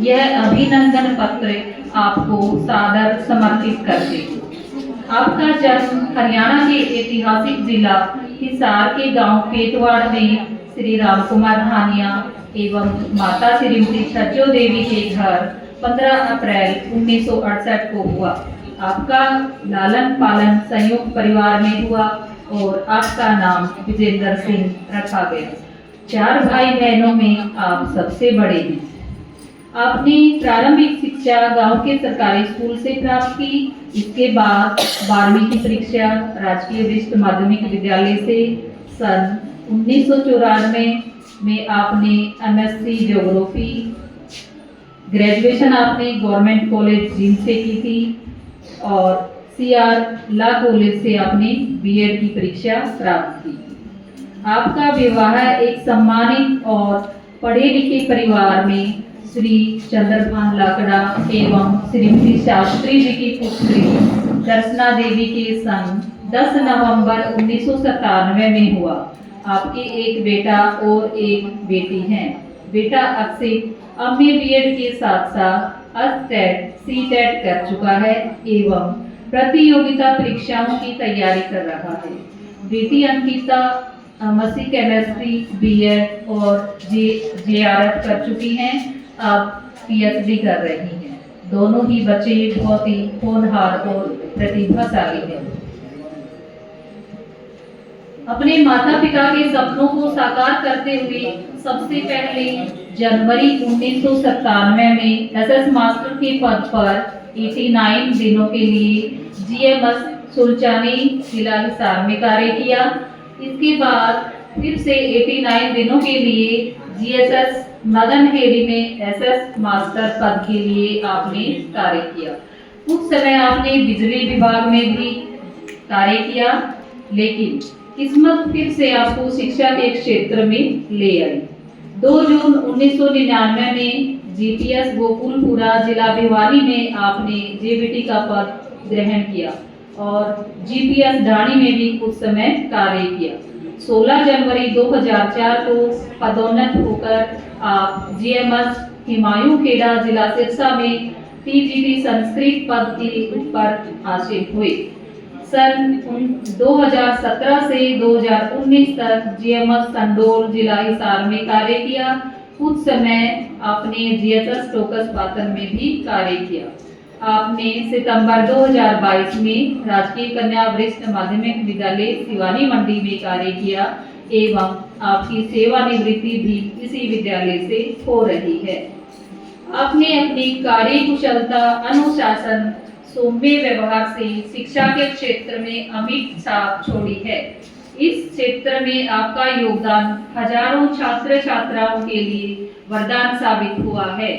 यह अभिनंदन पत्र आपको सादर समर्पित करते हैं। आपका जन्म हरियाणा के ऐतिहासिक जिला हिसार के गांव पेटवाड़ में श्री राम कुमार धानिया एवं माता श्रीमती छज्जो देवी के घर 15 अप्रैल 1968 को हुआ। आपका लालन पालन संयुक्त परिवार में हुआ और आपका नाम विजेंद्र सिंह रखा गया। 4 भाई बहनों में आप सबसे बड़े हैं। आपने प्रारंभिक शिक्षा गांव के सरकारी स्कूल से प्राप्त की। इसके बाद 12वीं की परीक्षा राजकीय वरिष्ठ माध्यमिक विद्यालय से सन 1994 में आपने एमएससी ज्योग्राफी, ग्रेजुएशन आपने गवर्नमेंट कॉलेज जींद से की थी और सीआर लॉ कॉलेज से आपने बीएड की परीक्षा प्राप्त की। आपका विवाह एक सम्मानित और पढ़े लिखे परिवार में श्री चंद्रभान लाकड़ा एवं श्रीमती शास्त्री जी की पुत्री दर्शना देवी के सन 10 नवंबर 1997 में हुआ। आपके एक बेटा और एक बेटी हैं। बेटा अक्षित एमए बीएड के साथ साथ एसटेट सीटेट कर चुका है एवं प्रतियोगिता परीक्षाओं की तैयारी कर रहा है। बेटी अंकिता एमएससी केमिस्ट्री बीएड और जेआरएफ कर चुकी हैं। अब पीएचडी कर रही हैं। दोनों ही बच्चे बहुत ही होनहार और प्रतिभाशाली हैं। अपने माता पिता के सपनों को साकार करते हुए सबसे पहले जनवरी 1997 में एसएस मास्टर के पद पर 89 दिनों के लिए जीएमएस सुलचानी जिला हिसार में कार्य किया। इसके बाद फिर से 89 दिनों के लिए जीएसएस मदनहेरी में एसएस मास्टर पद के लिए आपने कार्य किया। कुछ समय आपने बिजली विभाग में भी कार्य किया, लेकिन किस्मत फिर से आपको शिक्षा के क्षेत्र में ले आई। 2 जून 1999 में जीपीएस गोकुलपुरा जिला भिवानी में आपने जेबीटी का पद ग्रहण किया और जीपीएस ढाणी में भी कुछ समय कार्य किया। 16 जनवरी 2004 को पदोन्नत होकर आप जीएमएस हिमायू खेड़ा जिला सिरसा में टीजीटी संस्कृत पद के ऊपर आसीन हुए। सन 2017 से 2019 तक जीएमएस संडोल जिला हिसार में कार्य किया। कुछ समय आपने जीएचएस टोकस पाटन में भी कार्य किया। आपने सितंबर 2022 में राजकीय कन्या वरिष्ठ माध्यमिक विद्यालय सिवानी मंडी में कार्य किया एवं आपकी सेवानिवृत्ति भी इसी विद्यालय से हो रही है। आपने अपनी कार्य कुशलता, अनुशासन, सौम्य व्यवहार से शिक्षा के क्षेत्र में अमिट छाप छोड़ी है। इस क्षेत्र में आपका योगदान हजारों छात्र छात्राओं के लिए वरदान साबित हुआ है।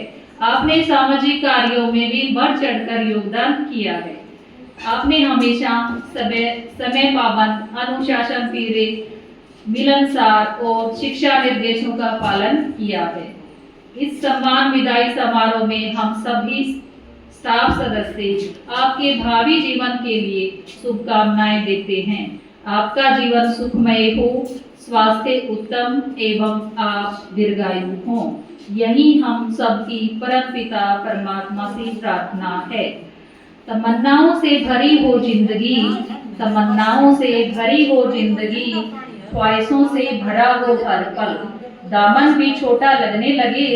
आपने सामाजिक कार्यों में भी बढ़ चढ़कर योगदान किया है। आपने हमेशा समय पाबंद, अनुशासन प्रेरित, मिलनसार और शिक्षा निर्देशों का पालन किया है। इस सम्मान विदाई समारोह में हम सभी स्टाफ सदस्य आपके भावी जीवन के लिए शुभकामनाएं देते हैं। आपका जीवन सुखमय हो, स्वास्थ्य उत्तम एवं आप दीर्घायु हो, यही हम सबकी परम पिता परमात्मा से प्रार्थना है। तमन्नाओं से भरी हो जिंदगी, तमन्नाओं से भरी हो जिंदगी, ख्वाहिशों से भरा हो हर पल। दामन भी छोटा लगने लगे,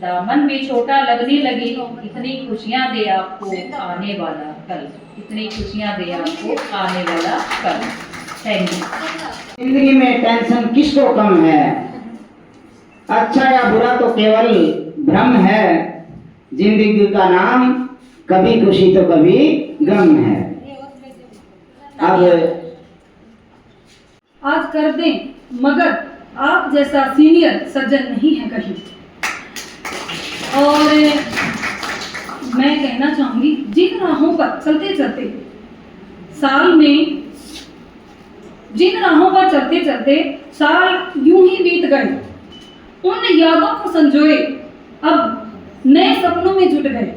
दामन भी छोटा लगने लगे, इतनी खुशियां दे आपको आने वाला कल, इतनी खुशियां दे आपको आने वाला कल। Thank you. जिंदगी में टेंशन किसको कम है, अच्छा या बुरा तो केवल भ्रम है। जिंदगी का नाम कभी खुशी तो कभी गम है। अब आज कर दें, मगर आप जैसा सीनियर सज्जन नहीं है कहीं। और मैं कहना चाहूंगी, जिन राहों पर चलते चलते साल में, जिन राहों पर चलते चलते साल यूं ही बीत गए, उन यादों को संजोए अब नए सपनों में जुट गए।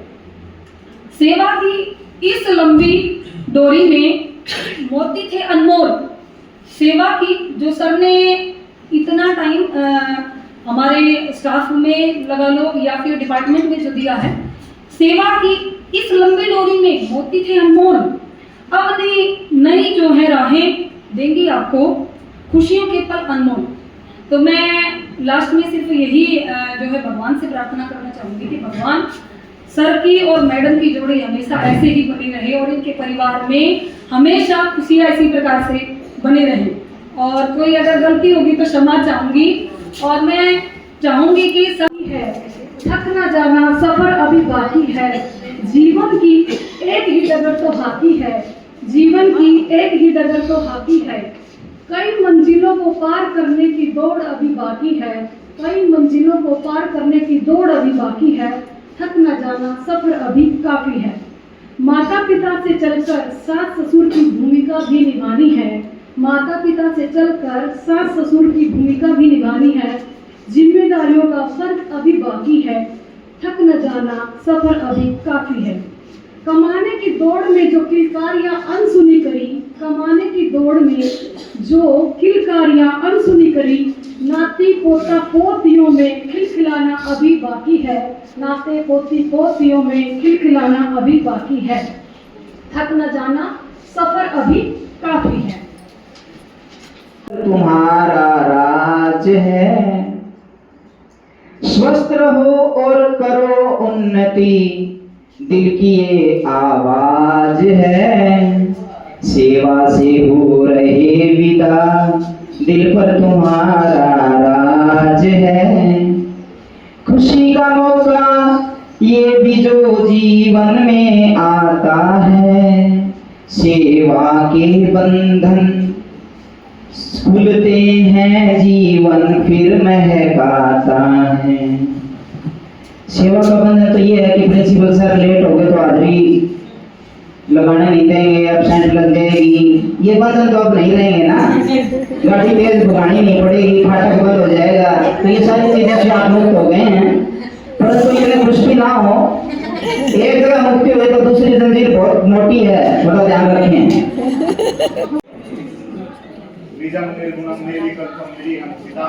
सेवा की इस लंबी डोरी में मोती थे अनमोल। सेवा की जो सर ने इतना टाइम हमारे स्टाफ में लगा लो या फिर डिपार्टमेंट में जो दिया है, सेवा की इस लंबी डोरी में मोती थे अनमोल, अब नई जो है राहें देंगी आपको खुशियों के पल अनमोल। तो मैं लास्ट में सिर्फ यही जो है भगवान से प्रार्थना करना चाहूँगी कि भगवान सर की और मैडम की जोड़ी हमेशा ऐसे ही बनी रहे और इनके परिवार में हमेशा खुशियाँ इसी प्रकार से बने रहें। और कोई अगर गलती होगी तो क्षमा चाहूँगी। और मैं चाहूँगी कि सही है, थक ना जाना, सफर अभी बाकी है, जीवन की एक ही डगर तो हाथी है, जीवन की एक ही डगर तो हाथी है, कई मंजिलों को पार करने की दौड़ अभी बाकी है, कई मंजिलों को पार करने की दौड़ अभी बाकी है, थक न जाना, सफर अभी काफी है। माता पिता से चलकर सास ससुर की भूमिका भी निभानी है, माता पिता से चलकर सास ससुर की भूमिका भी निभानी है, जिम्मेदारियों का फर्क अभी बाकी है, थक न जाना, सफर अभी काफी है। कमाने की दौड़ में जो किलकारियां अनसुनी करी, कमाने की दौड़ में जो किलकारियां अनसुनी करी, नाती पोता पोतियों में खिलखिलाना अभी बाकी है, नाते पोती पोतियों में खिलखिलाना अभी बाकी है, थक न जाना, सफर अभी काफी है। तुम्हारा राज है, स्वस्थ रहो और करो उन्नति, दिल की ये आवाज है, सेवा से हो रहे विदा, दिल पर तुम्हारा राज है। खुशी का मौका ये भी जो जीवन में आता है, सेवा के बंधन खुलते हैं, जीवन फिर महकाता है। सेवा का बंधन तो ये है कि प्रिंसिपल सर लेट हो गए तो हाजिरी लगाने नहीं देंगे, एब्सेंट लग जाएगी, ये बंधन तो अब नहीं रहेंगे ना, गाड़ी तेज भगानी नहीं पड़ेगी, फाटक बंद हो जाएगा, तो ये सारी चीजें से आप मुक्त हो गए हैं। परंतु इतने मुश्किल ना हो, एक जगह मुक्ति हुई तो दूसरी जंजीर बहुत मोटी है, थोड़ा ध्यान रखें। बीजम निर्गुणम निर्विकल्पम निरीहं सीता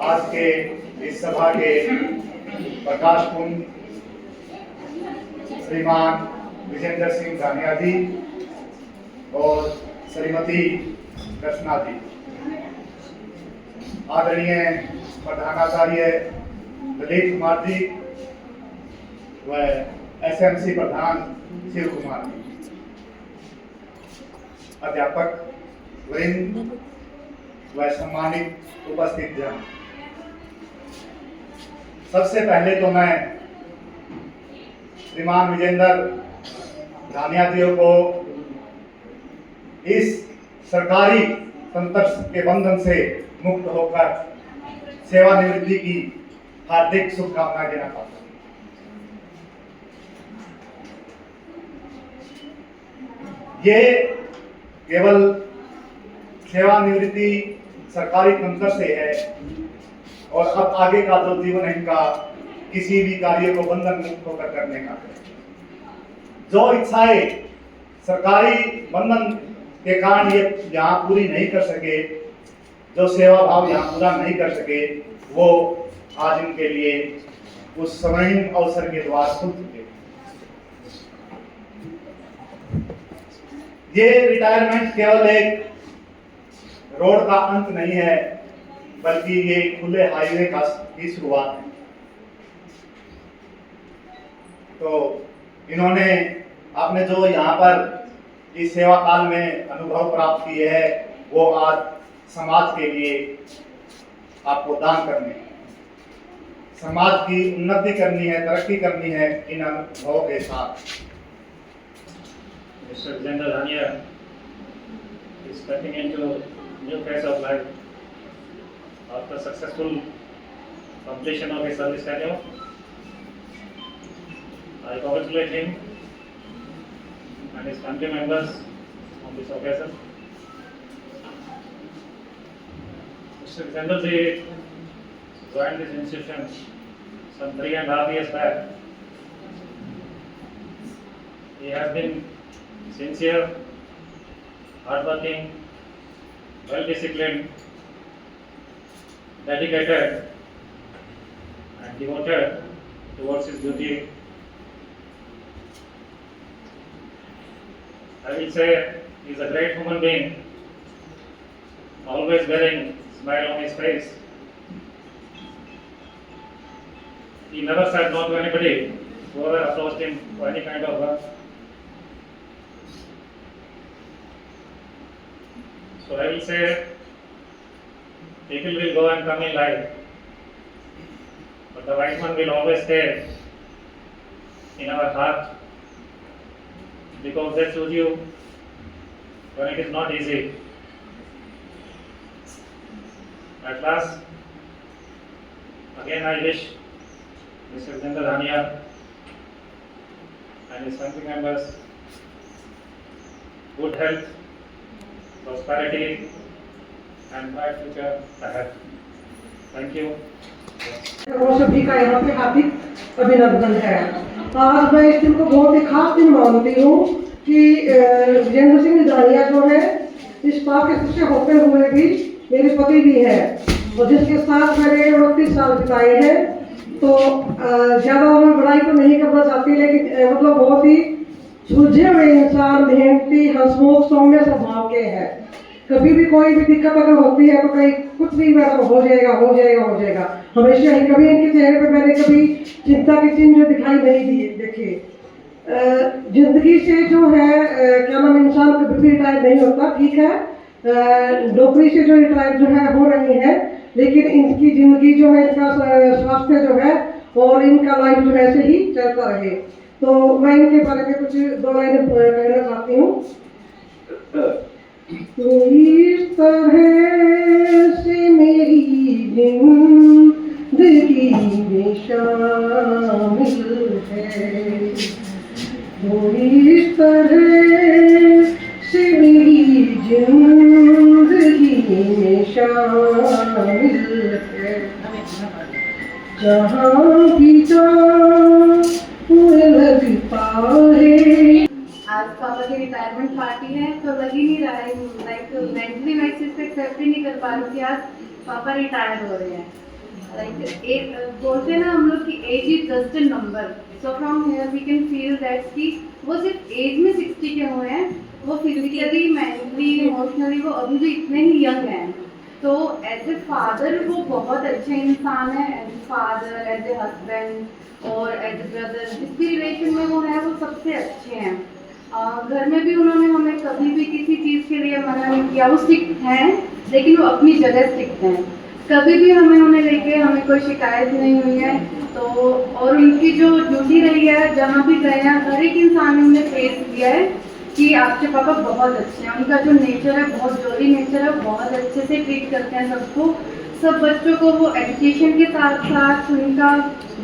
आज के इस सभा के प्रकाश कुंज श्रीमान विजेंद्र सिंह धानिया जी और श्रीमती कृष्णा जी, आदरणीय प्रधानाचार्य ललित कुमार जी व एसएमसी प्रधान शिव कुमार जी, अध्यापक वृंद व सम्मानित उपस्थित जन, सबसे पहले तो मैं श्रीमान विजेंद्र धानिया जी को इस सरकारी तंत्र के बंधन से मुक्त होकर सेवानिवृत्ति की हार्दिक शुभकामनाएं देना चाहता हूं। ये केवल सेवानिवृत्ति सरकारी तंत्र से है और अब आगे का जो जीवन है इनका किसी भी कार्य को बंधन मुक्त होकर करने का है। जो इच्छाएं सरकारी बंधन के कारण ये यहाँ पूरी नहीं कर सके, जो सेवा भाव यहाँ पूरा नहीं कर सके, वो आज इनके लिए उस स्वर्णिम अवसर के द्वार खुल चुके। ये रिटायरमेंट केवल एक रोड का अंत नहीं है, बल्कि ये खुले हाईवे का की शुरुआत है। तो इन्होंने आपने जो यहाँ पर इस सेवा काल में अनुभव प्राप्त किए है, वो आज समाज के लिए आपको दान करने हैं, समाज की उन्नति करनी है, तरक्की करनी है इन अनुभवों के साथ। Mr. Viजेंद्र Dhania is stepping into new phase of life after successful completion of his service tenure. I congratulate him and his family members on this occasion. Mr. Viजेंद्र ji joined this institution some 3.5 years back. He has been sincere, hardworking, well disciplined, dedicated, and devoted towards his duty. I will say he is a great human being, always wearing a smile on his face. He never said no to anybody whoever approached him for any kind of work. So I will say people will go and come in life, but the white one will always stay in our heart, because they choose you when it is not easy. At last, again I wish Mr. Jindal Hania and his family members good health, prosperity, and bright future ahead. Thank you. वो सभी का यहाँ पे हार्दिक अभिनंदन है। आज मैं इस दिन को बहुत ही खास दिन मानती हूँ कि विजेंद्र सिंह निदानिया जो है इस पाक से होते हुए भी मेरे पति भी हैं और जिसके साथ मैंने 29 साल बिताए हैं। तो ज़्यादा मैं बड़ाई तो नहीं करना चाहती, लेकिन मतलब बहुत ही सुलझे हुए इंसान, मेहनती, हंसमुख, सौम्य स्वभाव के हैं। कभी भी कोई भी दिक्कत अगर होती है तो कहीं कुछ भी वैसा हो जाएगा। हमेशा ही कभी इनके चेहरे पे मैंने कभी चिंता के चिन्ह दिखाई नहीं दिए देखे। जिंदगी से जो है क्या नाम, इंसान कभी भी रिटायर नहीं होता। ठीक है, नौकरी से जो रिटायर जो है हो रही है, लेकिन इनकी जिंदगी जो है, इनका स्वास्थ्य जो है और इनका लाइफ जो है ऐसे ही चलता रहे। तो मैं इनके बारे में कुछ 2 लाइनें कहना चाहती हूँ। तो इस तरह से मेरी जिंदगी में शामिल है, तो इस तरह से मेरी जिंदगी में शामिल है, जहाँ भी जाऊं लगता है। आज पापा की रिटायरमेंट पार्टी है तो लग ही नहीं रहा है, लाइक मेंटली मैं इस चीज़ को एक्सेप्ट ही नहीं कर पा रही कि आज पापा रिटायर हो रहे हैं। लाइक बोलते हैं ना हम लोग कि age is just a number, so from here we can feel that कि वो सिर्फ एज में 60 के हुए हैं, वो फिजिकली, मेंटली, इमोशनली वो अभी भी इतने ही यंग हैं। तो एज ए फादर वो बहुत अच्छे इंसान है, as a father, as a husband और एज ए ब्रदर, जिस भी रिलेशन में वो है वो सबसे अच्छे हैं। घर में भी उन्होंने हमें कभी भी किसी चीज़ के लिए मना नहीं किया। वो स्ट्रिक्ट हैं लेकिन वो अपनी जगह स्ट्रिक्ट हैं, कभी भी उन्हें लेके हमें कोई शिकायत नहीं हुई है। तो और उनकी जो ड्यूटी रही है, जहाँ भी गए हैं हर एक इंसान ने उन्हें फेस किया है कि आपके पापा बहुत अच्छे हैं। उनका जो नेचर है, बहुत जॉली नेचर है, बहुत अच्छे से ट्रीट करते हैं सबको, सब बच्चों को। वो एजुकेशन के साथ साथ उनका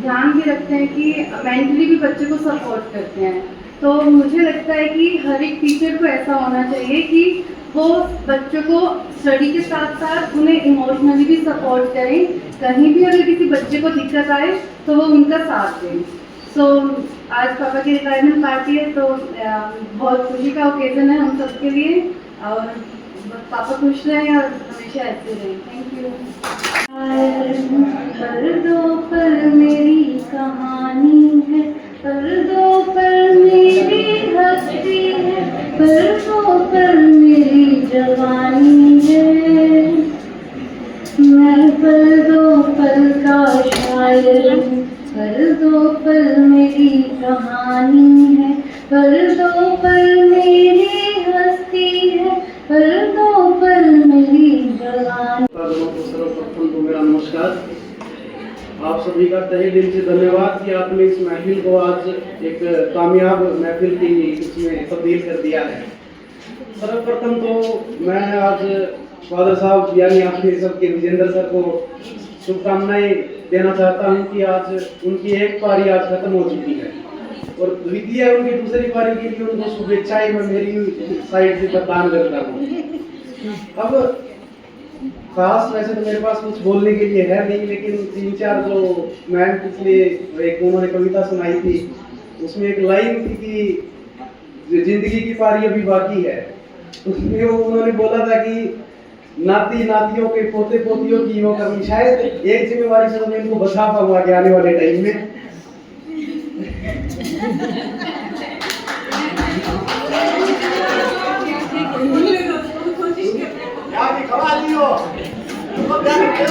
ध्यान भी रखते हैं कि मेंटली भी बच्चे को सपोर्ट करते हैं। तो मुझे लगता है कि हर एक टीचर को ऐसा होना चाहिए कि वो बच्चों को स्टडी के साथ साथ उन्हें इमोशनली भी सपोर्ट करें। कहीं भी अगर किसी बच्चे को दिक्कत आए तो वो उनका साथ दें। सो आज पापा की रिटायरमेंट पार्टी है तो बहुत खुशी का ओकेजन है हम सबके लिए, और पापा खुश रहें और हमेशा ऐसे रहें। Thank you. पर्दों पर मेरी कहानी है, पर्दों पर मेरी हस्ती है, पर्दों पर मेरी जवानी है। मैं पर्दों पर का शायर हूँ, पर्दों पर मेरी कहानी है, पर्दों पर मेरी हस्ती है, पर्दों पर मेरी जवानी। सर्वप्रथम तो मेरा नमस्कार। आप सभी का तहे दिल से धन्यवाद कि आपने इस महफिल को आज एक कामयाब महफिल की इसमें तब्दील कर दिया है। सर्वप्रथम तो मैं आज फादर साहब यानी आपके सबके विजेंद्र सर को शुभकामनाएं देना चाहता हूं कि आज उनकी एक पारी आज खत्म हो चुकी है और द्वितीय उनकी दूसरी पारी के लिए उनको शुभेच्छाएं मैं मेरी साइड से प्रदान करता हूं। अब खास वैसे तो मेरे पास कुछ बोलने के लिए है नहीं, लेकिन 3-4 जो मैम पिछले एक उन्होंने कविता सुनाई थी उसमें एक लाइन थी कि जिंदगी की पारी अभी बाकी है। उसमें वो उन्होंने बोला था कि नाती नातियों के पोते पोतियों की वो करनी, शायद एक जिम्मेवारी से तो मैं इनको बचा पाऊंगा कि आने वाले टाइम में। यहाँ भी खवा दियो, तुम ध्यान रखो।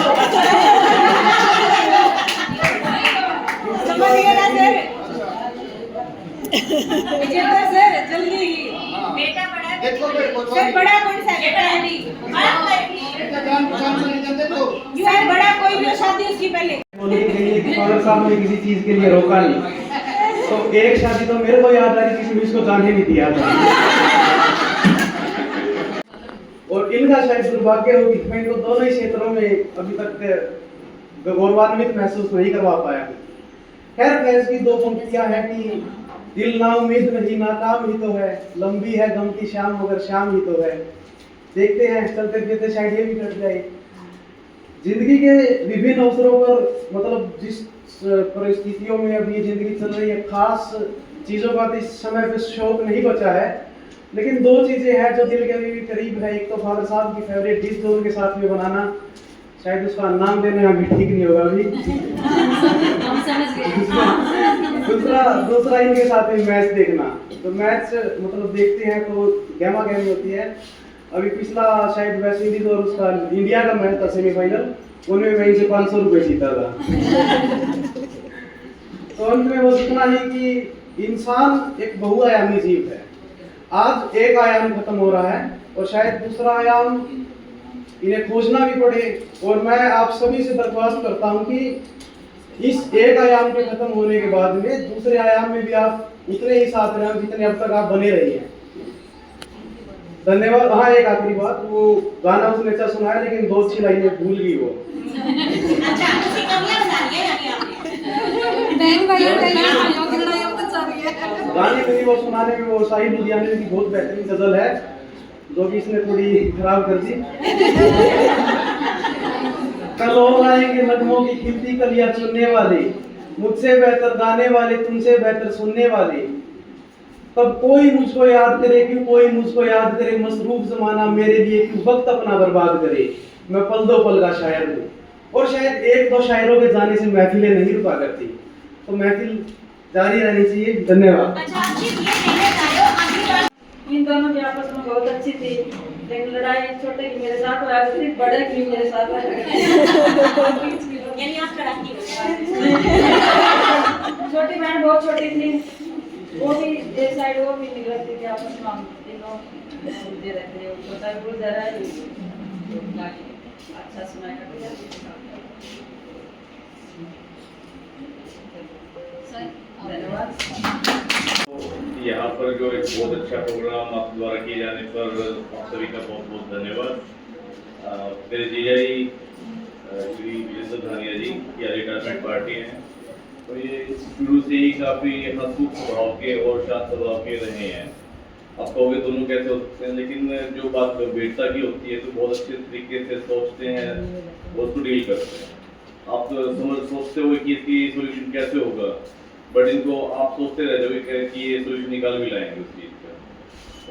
समझ गए ना सर? सर जल्दी बेटा बड़ा सर, बड़ा कौन सा बेटा है? सर बड़ा कोई भी शादी उसकी पहले बोलने के लिए कि फादर साहब ने किसी चीज के लिए रोका नहीं, तो एक शादी तो मेरे को याद आ रही, किसी ने इसको जाने नहीं दिया था। और इनका शायद दुर्भाग्य हो कि मैं इनको दोनों ही क्षेत्रों में अभी तक गौरवान्वित महसूस नहीं करवा पाया। खैर फैज की दो पंक्तियां हैं कि दिल ना उम्मीद नहीं नाकाम ही तो है, लंबी है गम की शाम मगर शाम ही तो है। देखते हैं चलते फिरते शायद ये भी कट जाए। जिंदगी के विभिन्न अवसरों पर, मतलब जिस परिस्थितियों में अब ये जिंदगी चल रही है, खास चीजों का इस समय पे शौक नहीं बचा है, लेकिन दो चीजें हैं जो दिल के भी करीब है। एक तो फादर साहब की फेवरेट डिश जो उनके साथ में बनाना, शायद उसका नाम देना अभी ठीक नहीं होगा अभी। दूसरा इनके साथ में मैच देखना। तो मैच मतलब देखते हैं तो गहमा गहमी होती है। अभी पिछला शायद वेस्ट इंडीज और उसका इंडिया का मैच था सेमीफाइनल, उनमें मैं इनसे 500 रुपए जीता था। तो अंत में वो इतना ही कि इंसान एक बहुआयामी जीव है। आज एक आयाम खत्म हो रहा है और शायद दूसरा आयाम इन्हें खोजना भी पड़े। और मैं आप सभी से दरख्वास्त करता हूं कि इस एक आयाम के खत्म होने के बाद में दूसरे आयाम में भी आप उतने ही साथ रहें जितने अब तक आप बने रही हैं। धन्यवाद। हाँ, एक आखिरी बात, वो गाना उसने अच्छा सुनाया लेकिन 2 लाइनें भूल गई वो। गाने में वो सुनाने में वो साहिब लुधियाने की बहुत बेहतरीन गजल है जो कि इसने थोड़ी खराब कर दी। कल और आएंगे नगमों की खिलती कलियां चुनने वाले, मुझसे बेहतर गाने वाले, तुमसे बेहतर सुनने वाले। तब कोई मुझको याद करे, क्यों कोई मुझको याद करे, मसरूफ जमाना मेरे लिए क्यों वक्त अपना बर्बाद करे। मैं पल दो पल का शायर हूँ। और शायद 1-2 शायरों के जाने से महफिलें नहीं रुका करती, तो महफिल जारी रहनी चाहिए। धन्यवाद। इन दोनों की आपस में बहुत अच्छी थी, लेकिन लड़ाई छोटे की मेरे साथ हुआ करती, बड़े की मेरे साथ हुआ करती। छोटी बहन बहुत छोटी थी, वो भी एक साइड वो भी निकलती थी, आपस में हम तीनों सुनते रहते हैं। छोटा भी बोल रहा है, अच्छा सुनाया करती। धन्यवाद। यहाँ पर जो एक बहुत अच्छा प्रोग्राम आपके द्वारा किए जाने पर आप सभी का बहुत बहुत धन्यवाद। मेरे जीजा जी श्री विजेंद्र धानिया जी या रिटायरमेंट पार्टी हैं, तो ये शुरू से ही काफ़ी हंसमुख स्वभाव के और शांत स्वभाव के रहे हैं। आप कहोगे दोनों कैसे हो सकते हैं, लेकिन जो बात गंभीरता की होती है तो बहुत अच्छे तरीके से सोचते हैं और उसको डील करते हैं। आप सोचते हो कि इसकी सोल्यूशन कैसे होगा, बट इनको आप सोचते रह जाओगे कि ये सोल्यूशन निकाल भी लाएंगे उस चीज़ का।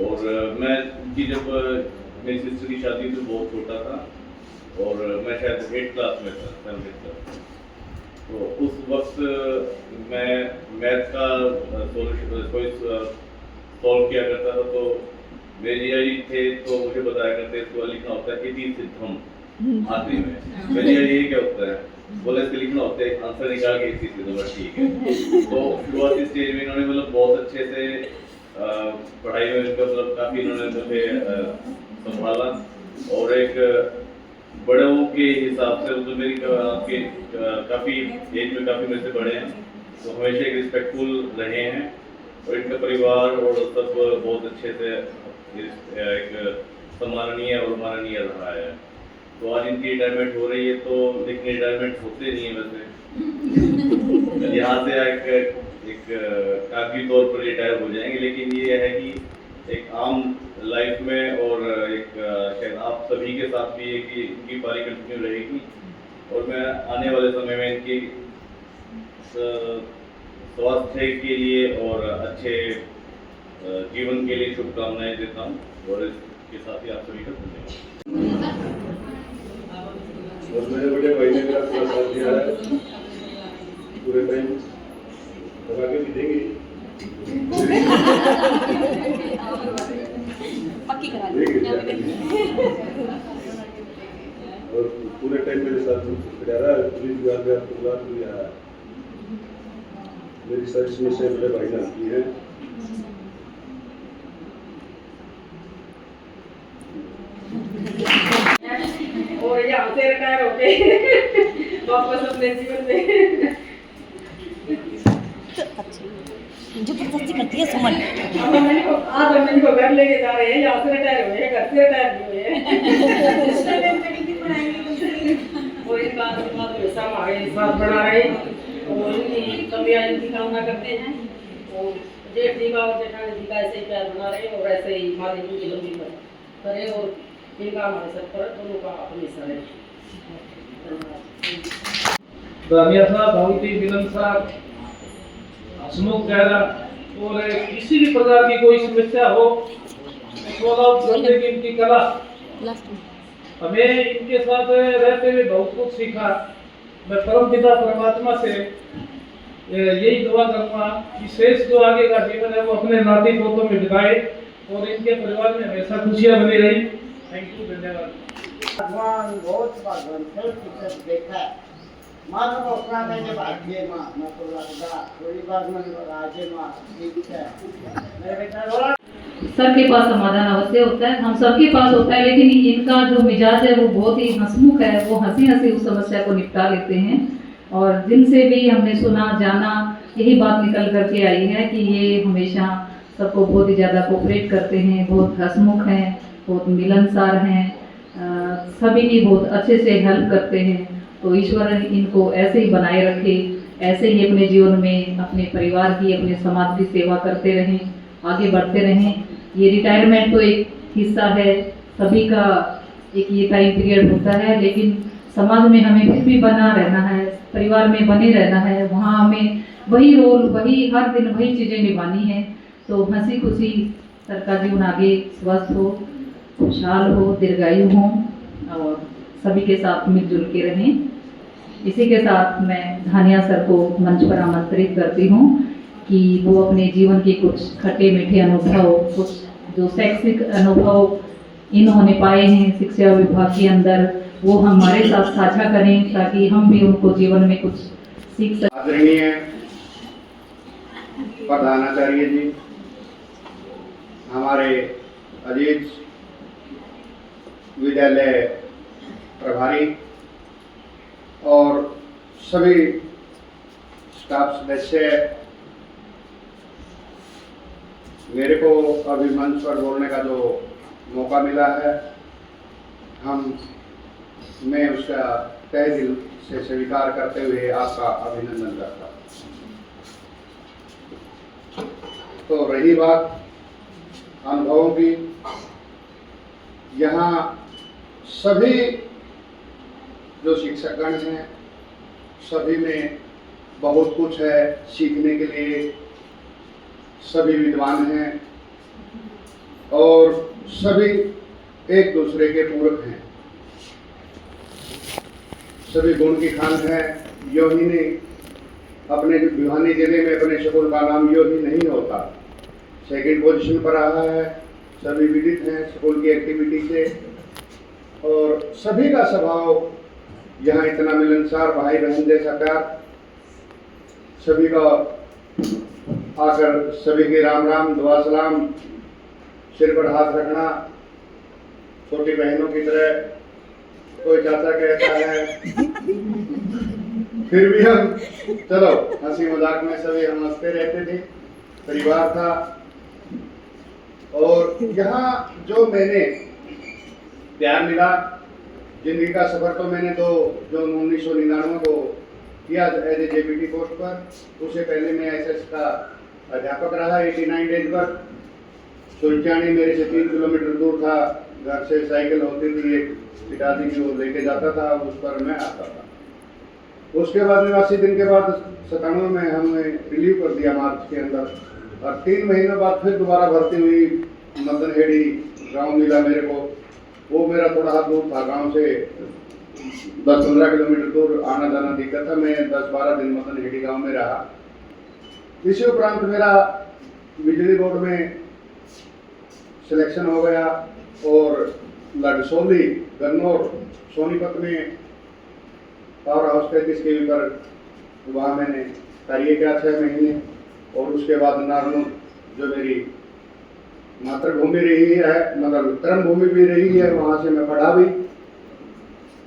और मैं कि जब मेरी सिस्टर की शादी तो बहुत छोटा था और मैं शायद 8th क्लास में था, 7th क्लास। तो उस वक्त मैं मैथ का सॉल्व किया करता था, तो मेरे जीजा जी थे तो मुझे बताया करते इसको लिखना होता है इति सिद्धम आखिरी में। मेरे जीजा जी ये क्या होता है, बोले इसके लिखना होता है आंसर निकाल के इसी से, तो ठीक है। तो शुरुआती स्टेज में इन्होंने मतलब बहुत अच्छे से पढ़ाई में इनका मतलब काफ़ी इन्होंने मुझे संभाला। और एक बड़ों के हिसाब से तो मेरी आपके काफ़ी एज में काफ़ी मेरे से बड़े हैं, तो हमेशा एक रिस्पेक्टफुल रहे हैं। और इनका परिवार और सब बहुत अच्छे से एक सम्माननीय और माननीय रहा है। तो आज इनकी रिटायरमेंट हो रही है, तो लेकिन रिटायरमेंट होते नहीं है वैसे। यहाँ से एक काफी तौर पर रिटायर हो जाएंगे, लेकिन ये है कि एक आम लाइफ में और एक शायद आप सभी के साथ भी है कि इनकी पारी कंटिन्यू रहेगी। और मैं आने वाले समय में इनकी स्वास्थ्य के लिए और अच्छे जीवन के लिए शुभकामनाएं देता हूँ। और इसके साथ ही आप सभी का धन्यवाद। और मेरे बड़े भाई ने मेरा पूरा साथ दिया है पूरे टाइम, और आगे भी देंगे। और पूरे टाइम मेरे साथ खड़ा रहा है, पुलिस विभाग में आपको बात भी आया, मेरी सारी समस्या मेरे भाई ने की है। और यहाँ से रिटायर हो गए वापस अपने जीवन में। जबरदस्ती करती है सुमन। आज मम्मी को घर लेके जा रहे हैं, यहाँ से रिटायर हुए हैं, घर से रिटायर भी हुए हैं। और इनका आशीर्वाद हमेशा हमारे साथ बना रहे और इनकी कमियाँ इनकी कामना करते हैं। और जेठ जी का और जेठानी जी का ऐसे ही प्यार बना रहे और ऐसे ही हमारी इनकी लंबी करे और इनका हमारे साथ पर दोनों का हमेशा रहे। दानिया साहब बहुत ही मिलनसार, हसमुख चेहरा, और किसी भी प्रकार की कोई समस्या हो करने की इनकी कला, हमें इनके साथ रहते हुए बहुत कुछ सीखा। मैं परम पिता परमात्मा से यही दुआ करूँगा कि शेष जो आगे का जीवन है वो अपने नाती पोतों में बिताए और इनके परिवार में हमेशा खुशियाँ बनी रही। थैंक यू, धन्यवाद। भगवान बहुत भगवान फिर देखा है मानो को अपना में जब आगे मां ना तो लगता थोड़ी बार में आगे मां ठीक है मेरे बेटा सबके पास समाधान अवश्य होता है, हम सबके पास होता है, लेकिन इनका जो मिजाज है वो बहुत ही हंसमुख है। वो हंसी हंसी उस समस्या को निपटा लेते हैं और जिनसे भी हमने सुना जाना यही बात निकल करके आई है कि ये हमेशा सबको बहुत ही ज़्यादा कोऑपरेट करते हैं, बहुत हंसमुख हैं, बहुत मिलनसार हैं, सभी की बहुत अच्छे से हेल्प करते हैं। तो ईश्वर इनको ऐसे ही बनाए रखे, ऐसे ही अपने जीवन में अपने परिवार की अपने समाज की सेवा करते रहें, आगे बढ़ते रहें। ये रिटायरमेंट तो एक हिस्सा है, सभी का एक ये टाइम पीरियड होता है, लेकिन समाज में हमें फिर भी बना रहना है, परिवार में बने रहना है। वहाँ हमें वही रोल, वही हर दिन वही चीज़ें निभानी है। तो हंसी खुशी सबका जीवन आगे स्वस्थ हो, खुशहाल हो, दीर्घायु हो और सभी के साथ मिलजुल के रहें। इसी के साथ मैं धानिया सर को मंच पर आमंत्रित करती हूँ कि वो अपने जीवन के कुछ खट्टे मीठे अनुभव, कुछ जो शैक्षिक अनुभव इन्होंने पाए हैं शिक्षा विभाग के अंदर, वो हमारे साथ साझा करें ताकि हम भी उनको जीवन में कुछ सीख सकें। आदरणीय प्रधानाचार्य जी, हमारे अजीज विद्यालय प्रभारी और सभी स्टाफ सदस्य, मेरे को अभी मंच पर बोलने का जो मौका मिला है, मैं उसका तहे दिल से स्वीकार करते हुए आपका अभिनंदन करता हूँ। तो रही बात अनुभवों की, यहाँ सभी जो शिक्षकगण हैं सभी में बहुत कुछ है सीखने के लिए, सभी विद्वान हैं और सभी एक दूसरे के पूरक हैं, सभी गुण की खान है। यो ही नहीं, अपने भिवानी जिले में अपने स्कूल का नाम यो ही नहीं होता, सेकंड पोजीशन पर रहा है, सभी विदित हैं स्कूल की एक्टिविटी से और सभी का स्वभाव यहाँ इतना मिलनसार, भाई बहन जैसा प्यार, सभी का आकर सभी के राम राम दुआ सलाम, सिर पर हाथ रखना, छोटी बहनों की तरह कोई चाचा कहता है, फिर भी हम चलो हंसी मजाक में सभी हम हंसते रहते थे, परिवार था। और यहाँ जो मैंने प्यार मिला, जिंदगी का सफर तो मैंने तो जो 1999 को किया एज ए जेबीटी पोस्ट पर, उससे पहले मैं एसएस का अध्यापक रहा 89 डेज पर। सुलचानी मेरे से 3 किलोमीटर दूर था, घर से साइकिल होती थी, एक पिताजी की वो लेके जाता था, उस पर मैं आता था। उसके बाद में 80 दिन के बाद 97 में हमने रिलीव कर दिया मार्च के अंदर, और 3 महीने बाद फिर दोबारा भर्ती हुई। मदनहेड़ी गांव मिला मेरे को, वो मेरा थोड़ा हाथ दूर था गांव से 10-15 किलोमीटर दूर आना जाना दिक्कत था। मैं 10-12 दिन मदन हेड़ी गाँव में रहा। इसी उपरांत मेरा बिजली बोर्ड में सिलेक्शन हो गया और लडसोली, गन्नौर, सोनीपत में पावर हाउस 33 केवी पर वहाँ मैंने कार्य किया 6 महीने। और उसके बाद नारनूर जो मेरी मातृभूमि रही है, मतलब कर्म भूमि भी रही है, वहाँ से मैं पढ़ा भी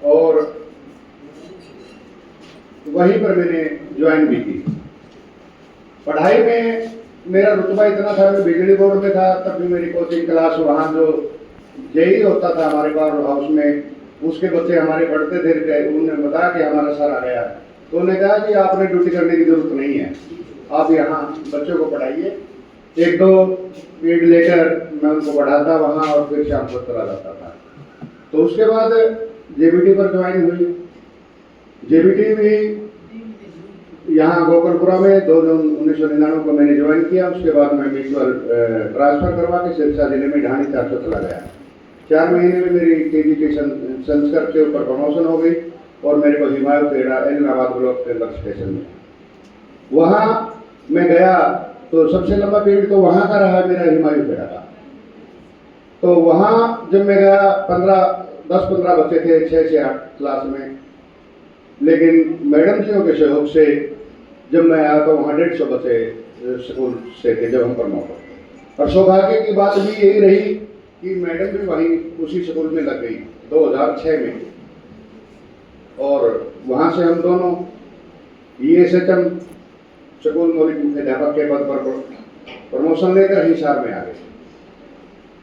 और वहीं पर मैंने ज्वाइन भी की। पढ़ाई में मेरा रुतबा इतना था, मैं बिजली बोर्ड में था तब भी मेरी कोचिंग क्लास वहाँ जो जेई होता था हमारे पावर हाउस में, उसके बच्चे हमारे पढ़ते थे। उन्होंने बताया कि हमारा सर आ गया है, तो उन्होंने कहा कि आपने ड्यूटी करने की जरूरत नहीं है, आप यहाँ बच्चों को पढ़ाइए। 1-2 पीरियड लेकर मैं उनको पढ़ाता वहाँ और फिर शाम को चला जाता था। तो उसके बाद जेबीटी पर ज्वाइन हुई। जेबीटी भी यहाँ गोकलपुरा में 2 जून 1999 को मैंने ज्वाइन किया। उसके बाद मैं म्यूचुअल ट्रांसफर करवा के सिरसा जिले में ढाणी 400 चला गया। 4 महीने में मेरी केजी के संस्कर के ऊपर प्रमोशन हो गई और मेरे को हिमायत खेड़ा इलाहाबाद ब्लॉक के अंदर स्टेशन में वहाँ मैं गया। तो सबसे लंबा पीरियड तो वहाँ का रहा मेरा हिमायत खेड़ा का। तो वहाँ जब मैं गया 10-15 बच्चे थे 6 से 8 क्लास में, लेकिन मैडम जियों के सहयोग से जब मैं आया तो वहाँ 150 बच्चे स्कूल से थे जब हम प्रमोट हुए। और सौभाग्य की बात भी यही रही कि मैडम भी वहीं उसी स्कूल में लग गई 2006 में। और वहाँ से हम दोनों ESHM स्कूल मौलिक अध्यापक के पद पर प्रमोशन लेकर हिसार में आ गए।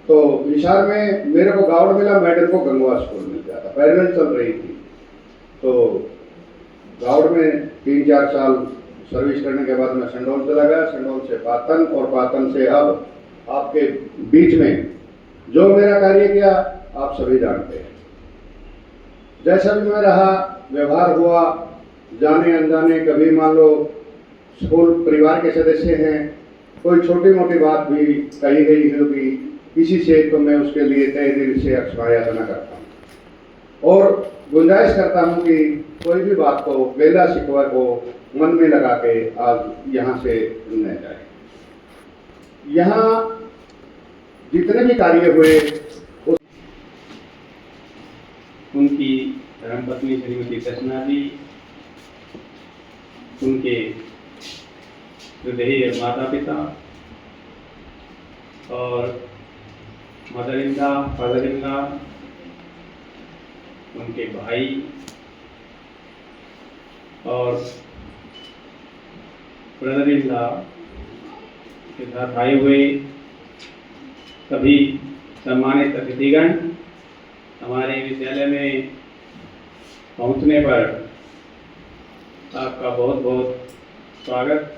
तो हिसार में मेरे को गावड़ मिला, मैडम को गंगवा स्कूल मिल गया था, पैरेलल चल रही थी। तो गावड़ में 3-4 साल सर्विस करने के बाद मैं संडोल चला गया, संडोल से पातन और पातन से अब आपके बीच में जो मेरा कार्य किया आप सभी जानते हैं। जैसा भी मैं रहा, व्यवहार हुआ, जाने अनजाने, कभी मान लो स्कूल परिवार के सदस्य हैं, कोई छोटी मोटी बात भी कही गई होगी किसी से, तो मैं उसके लिए तहे दिल से अक्षमाया न करता हूँ और गुंजाइश करता हूँ कि कोई भी बात को, बेला शिकवा को मन में लगा के आज यहाँ से न जाए। यहाँ जितने भी कार्य हुए उनकी धर्मपत्नी श्रीमती कृष्णा जी, उनके हृदय माता पिता और mother in law, father in law, उनके भाई और ब्रदर इन लॉ के साथ आए हुए सभी सम्मानित अतिथिगण, हमारे विद्यालय में पहुंचने पर आपका बहुत बहुत स्वागत।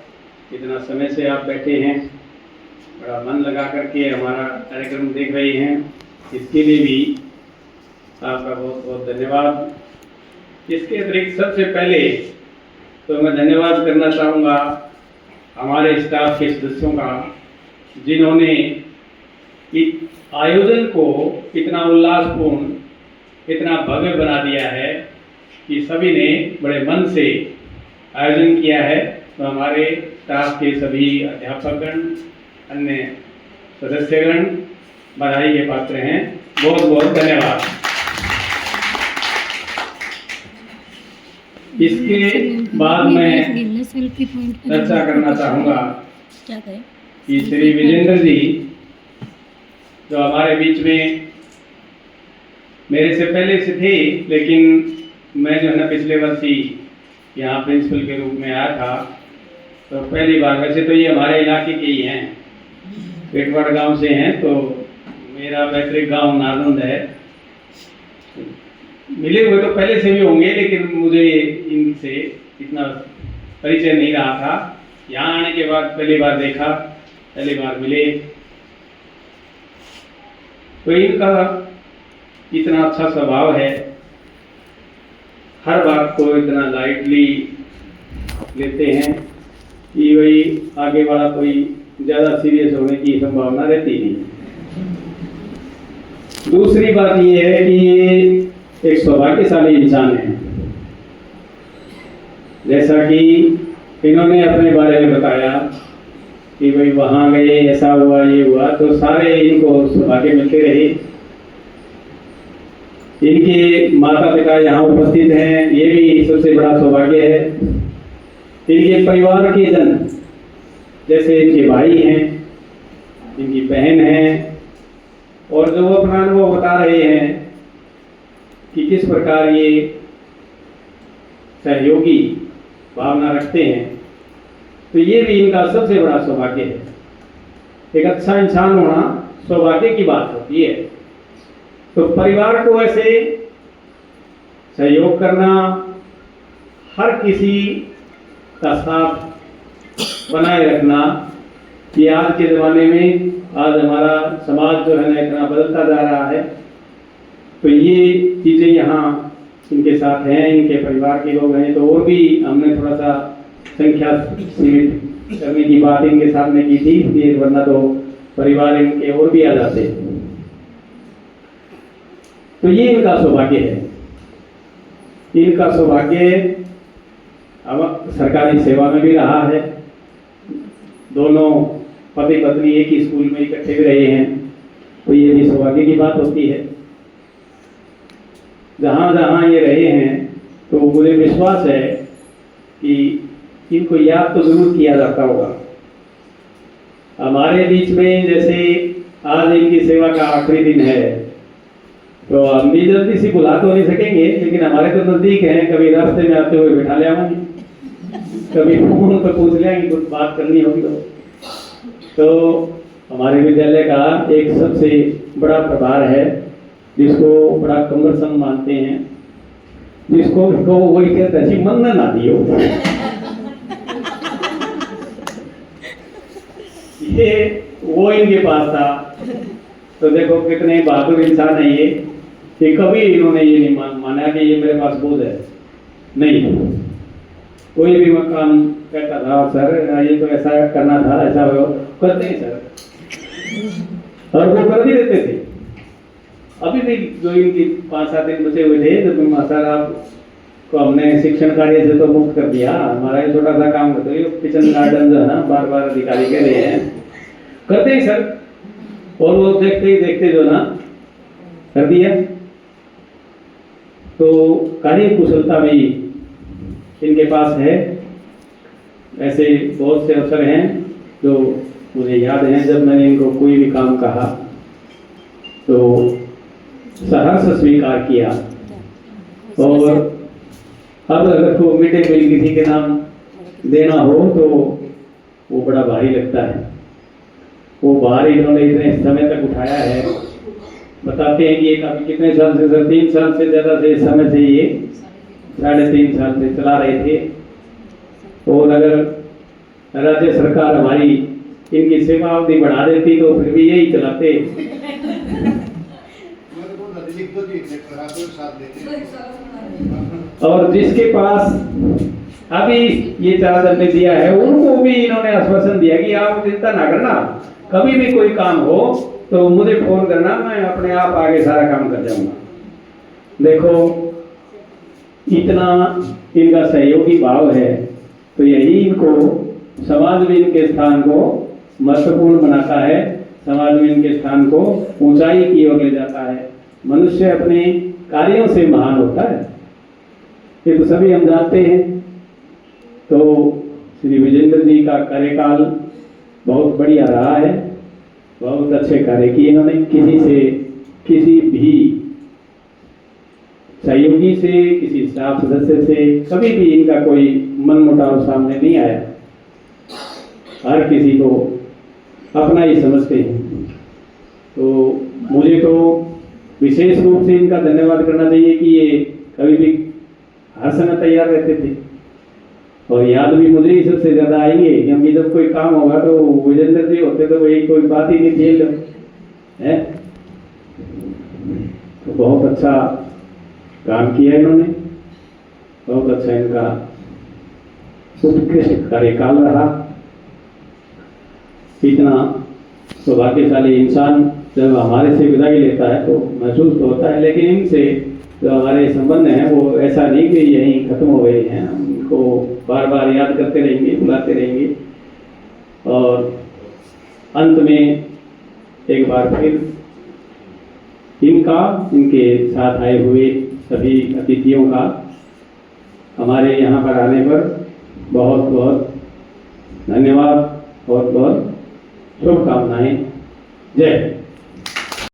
इतना समय से आप बैठे हैं, बड़ा मन लगा करके हमारा कार्यक्रम देख रहे हैं, इसके लिए भी आपका बहुत बहुत धन्यवाद। इसके अतिरिक्त सबसे पहले तो मैं धन्यवाद करना चाहूँगा हमारे स्टाफ के सदस्यों का, जिन्होंने इस आयोजन को इतना उल्लासपूर्ण, इतना भव्य बना दिया है कि सभी ने बड़े मन से आयोजन किया है। तो हमारे स्टाफ के सभी अध्यापकगण, अन्य सदस्यगण बधाई के पात्र हैं। बहुत बहुत धन्यवाद। इसके बाद मैं चर्चा करना चाहूँगा कि श्री विजेंद्र जी जो हमारे बीच में मेरे से पहले से थे, लेकिन मैं जो है ना पिछले वर्ष ही यहाँ प्रिंसिपल के रूप में आया था। तो पहली बार, वैसे तो ये हमारे इलाके के ही हैं, पेटवाड़ गांव से हैं, तो मेरा पैतृक गांव नारनूंद है। मिले हुए तो पहले से भी होंगे, लेकिन मुझे इनसे इतना परिचय नहीं रहा था। यहाँ आने के बाद पहली बार देखा, पहली बार मिले, तो इनका इतना अच्छा स्वभाव है, हर बात को इतना लाइटली लेते हैं कि वही आगे वाला कोई ज़्यादा सीरियस होने की संभावना रहती नहीं। दूसरी बात ये है कि ये एक सौभाग्यशाली इंसान हैं। जैसा कि इन्होंने अपने बारे में बताया कि भाई वहाँ गए, ऐसा हुआ, ये हुआ, तो सारे इनको सौभाग्य मिलते रहे। इनके माता पिता यहाँ उपस्थित हैं, ये भी सबसे बड़ा सौभाग्य है। इनके परिवार के जन, जैसे इनके भाई हैं, इनकी बहन है, और जो अपना अनुभव बता रहे हैं कि किस प्रकार ये सहयोगी भावना रखते हैं, तो ये भी इनका सबसे बड़ा सौभाग्य है। एक अच्छा इंसान होना सौभाग्य की बात होती है। तो परिवार को ऐसे सहयोग करना, हर किसी का साथ बनाए रखना, ये आज के ज़माने में, आज हमारा समाज जो है ना इतना बदलता जा रहा है, तो ये चीज़ें यहाँ इनके साथ हैं, इनके परिवार के लोग हैं। तो और भी हमने थोड़ा सा संख्या सीमित करने की बात इनके सामने की थी, ये वरना तो परिवार इनके और भी आ जाते। तो ये इनका सौभाग्य है। इनका सौभाग्य अब सरकारी सेवा में भी रहा है। दोनों पति पत्नी एक ही स्कूल में इकट्ठे भी रहे हैं, तो ये भी सौभाग्य की बात होती है। जहाँ जहाँ ये रहे हैं, तो मुझे विश्वास है कि इनको याद तो जरूर किया जाता होगा। हमारे बीच में जैसे आज इनकी सेवा का आखिरी दिन है, तो हम भी जल्दी से बुला तो नहीं सकेंगे, लेकिन हमारे तो नजदीक हैं, कभी रास्ते में आते हुए बिठा ले आऊंगी, कभी फोन पर पूछ लेंगे, कुछ बात करनी होगी तो हमारे विद्यालय का एक सबसे बड़ा प्रभार है, जिसको बड़ा कमरसम मानते हैं, जिसको वही कहते हैं मन ना दियो। ये वो इनके पास था। तो देखो कितने बहादुर इंसान है ये, कि कभी इन्होंने ये नहीं माना कि ये मेरे पास बोझ है। नहीं, कोई भी काम कहता था, सर ये तो ऐसा करना था, ऐसा करते हैं सर, और वो कर भी देते थे। अभी भी जो इनकी 5-7 दिन बचे हुए थे, तो तुम सर आपको हमने शिक्षण कार्य से तो मुक्त कर दिया, हमारा ये छोटा सा काम करते हो, किचन गार्डन जो है ना, बार बार अधिकारी कह रहे हैं, करते ही सर। और वो देखते ही देखते जो ना कर दिया। तो कार्य कुशलता भी इनके पास है। ऐसे बहुत से अवसर हैं जो मुझे याद हैं, जब मैंने इनको कोई भी काम कहा तो सहर्ष स्वीकार किया। और अब अगर को मिड डे मील किसी के नाम देना हो तो वो बड़ा भारी लगता है। वो भार इन्होंने इतने समय तक उठाया है। बताते हैं कि ये काफी कितने साल से, सर 3 साल से ज़्यादा से इस समय से ये 3.5 साल से चला रहे थे। और अगर राज्य सरकार हमारी इनकी सेवा अवधि बढ़ा देती तो फिर भी यही चलाते। और जिसके पास अभी ये चार्जर ने दिया है, उनको भी इन्होंने आश्वासन दिया कि आप चिंता ना करना, कभी भी कोई काम हो तो मुझे फोन करना, मैं अपने आप आगे सारा काम कर जाऊंगा। देखो इतना इनका सहयोगी भाव है, तो यही इनको समाज में इनके स्थान को महत्वपूर्ण बनाता है, समाज में इनके स्थान को ऊंचाई की ओर ले जाता है। मनुष्य अपने कार्यों से महान होता है, ये तो सभी हम जानते हैं। तो श्री विजेंद्र जी का कार्यकाल बहुत बढ़िया रहा है, बहुत अच्छे कार्य किए इन्होंने। किसी से, किसी भी सहयोगी से, किसी स्टाफ सदस्य से कभी भी इनका कोई मनमुटाव सामने नहीं आया। हर किसी को अपना ही समझते हैं। तो मुझे तो विशेष रूप से इनका धन्यवाद करना चाहिए कि ये कभी भी हर समय तैयार रहते थे। और याद भी मुझे ही सबसे ज़्यादा आएंगे, क्योंकि जब कोई काम होगा तो विजेंद्र जी होते तो वही कोई बात ही नहीं झेल है। तो बहुत अच्छा काम किया इन्होंने, बहुत अच्छा इनका उत्कृष्ट कार्यकाल रहा। इतना सौभाग्यशाली इंसान जब हमारे से विदाई लेता है तो महसूस तो होता है, लेकिन इनसे जो हमारे संबंध हैं वो ऐसा नहीं कि यहीं खत्म हो गए हैं, हम इनको बार बार याद करते रहेंगे, बुलाते रहेंगे। और अंत में एक बार फिर इनका, इनके साथ आए हुए सभी अतिथियों का हमारे यहाँ पर आने पर बहुत बहुत धन्यवाद, बहुत बहुत शुभकामनाएं। जय हिंद।